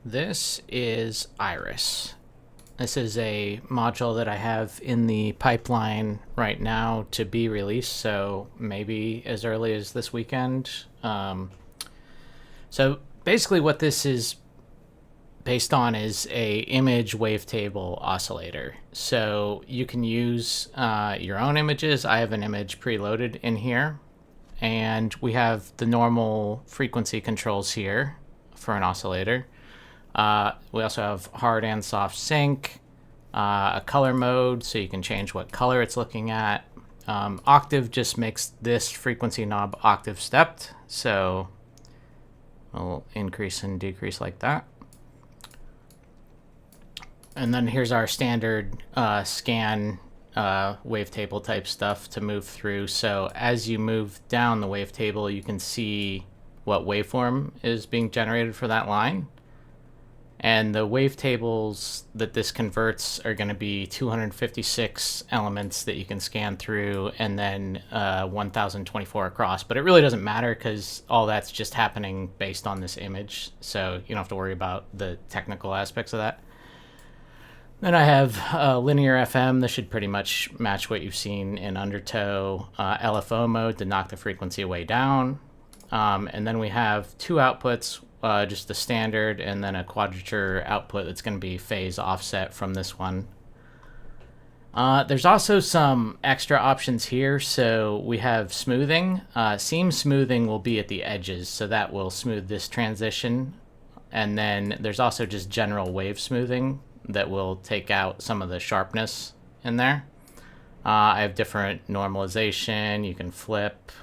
This is Iris. This is a module that I have in the pipeline right now to be released, so maybe as early as this weekend. So basically what this is based on is a image wavetable oscillator. So you can use your own images. I have an image preloaded in here, and we have the normal frequency controls here for an oscillator. We also have hard and soft sync, a color mode, so you can change what color it's looking at. Octave just makes this frequency knob octave stepped, so it'll increase and decrease like that. And then here's our standard scan wavetable type stuff to move through. So as you move down the wavetable, you can see what waveform is being generated for that line. And the wavetables that this converts are going to be 256 elements that you can scan through, and then 1024 across. But it really doesn't matter because all that's just happening based on this image, so you don't have to worry about the technical aspects of that. Then I have linear FM. This should pretty much match what you've seen in Undertow. LFO mode to knock the frequency way down. And then we have two outputs. Just a standard and then a quadrature output that's going to be phase offset from this one. There's also some extra options here. So we have smoothing. Seam smoothing will be at the edges, so that will smooth this transition. And then there's also just general wave smoothing that will take out some of the sharpness in there. I have different normalization. You can flip,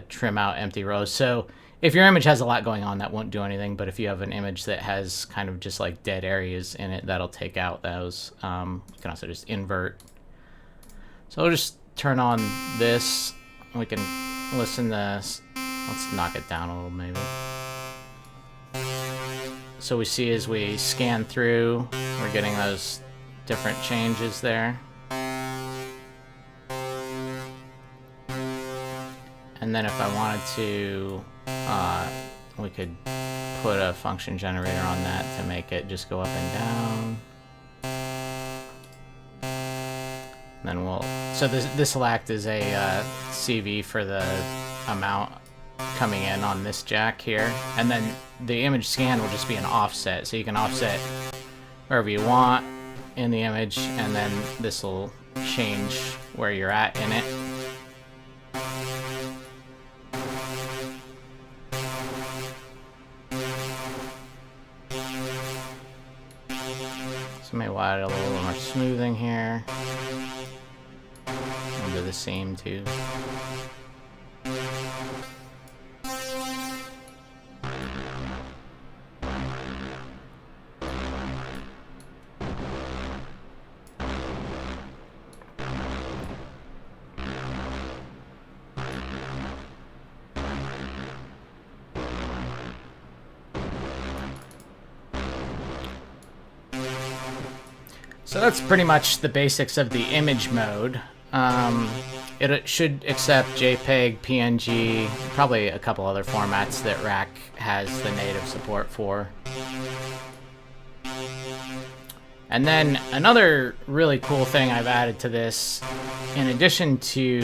trim out empty rows. So if your image has a lot going on, that won't do anything. But if you have an image that has kind of just like dead areas in it, that'll take out those. You can also just invert. So we'll just turn on this. We can listen to this. Let's knock it down a little maybe. So we see as we scan through, we're getting those different changes there. And then if I wanted to, we could put a function generator on that to make it just go up and down. And then so this will act as a CV for the amount coming in on this jack here. And then the image scan will just be an offset. So you can offset wherever you want in the image, and then this will change where you're at in it. So maybe we'll add a little more smoothing here. We'll do the same too. So that's pretty much the basics of the image mode. It should accept JPEG, PNG, probably a couple other formats that Rack has the native support for. And then another really cool thing I've added to this, in addition to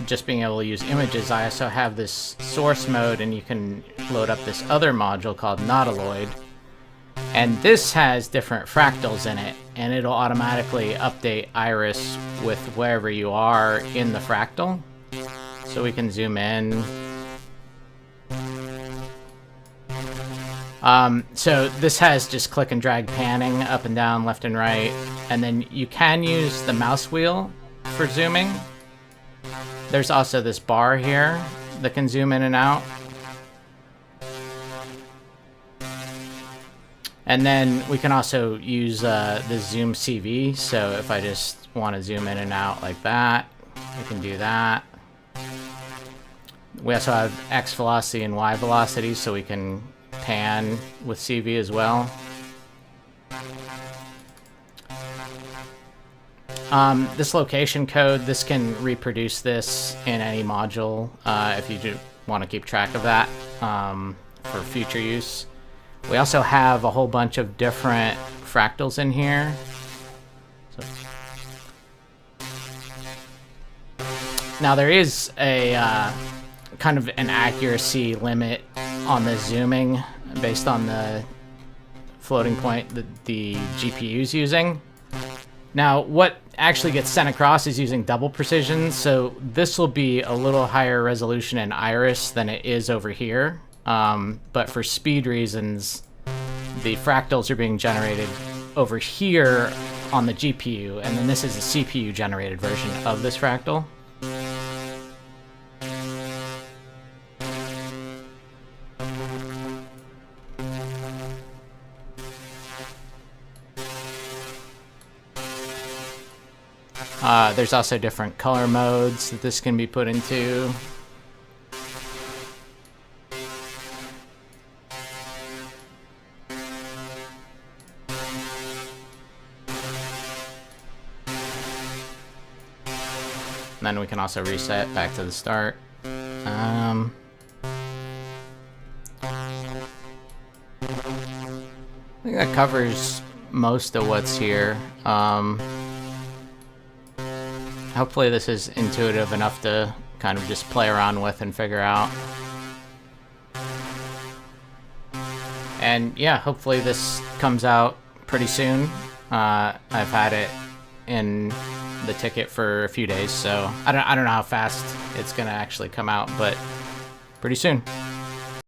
just being able to use images, I also have this source mode, and you can load up this other module called Nautiloid. And this has different fractals in it, and it'll automatically update Iris with wherever you are in the fractal. So we can zoom in. So this has just click and drag panning up and down, left and right. And then you can use the mouse wheel for zooming. There's also this bar here that can zoom in and out. And then we can also use the zoom CV. So if I just want to zoom in and out like that, we can do that. We also have X velocity and Y velocity, so we can pan with CV as well. This location code, this can reproduce this in any module if you do want to keep track of that for future use. We also have a whole bunch of different fractals in here. So. Now there is a kind of an accuracy limit on the zooming based on the floating point that the GPU is using. Now, what actually gets sent across is using double precision, so this will be a little higher resolution in Iris than it is over here. But for speed reasons, the fractals are being generated over here on the GPU, and then this is a CPU-generated version of this fractal. There's also different color modes that this can be put into. And then we can also reset back to the start. I think that covers most of what's here. Hopefully this is intuitive enough to kind of just play around with and figure out. And yeah, hopefully this comes out pretty soon. I've had it in the ticket for a few days, so I don't know how fast it's gonna actually come out, but pretty soon.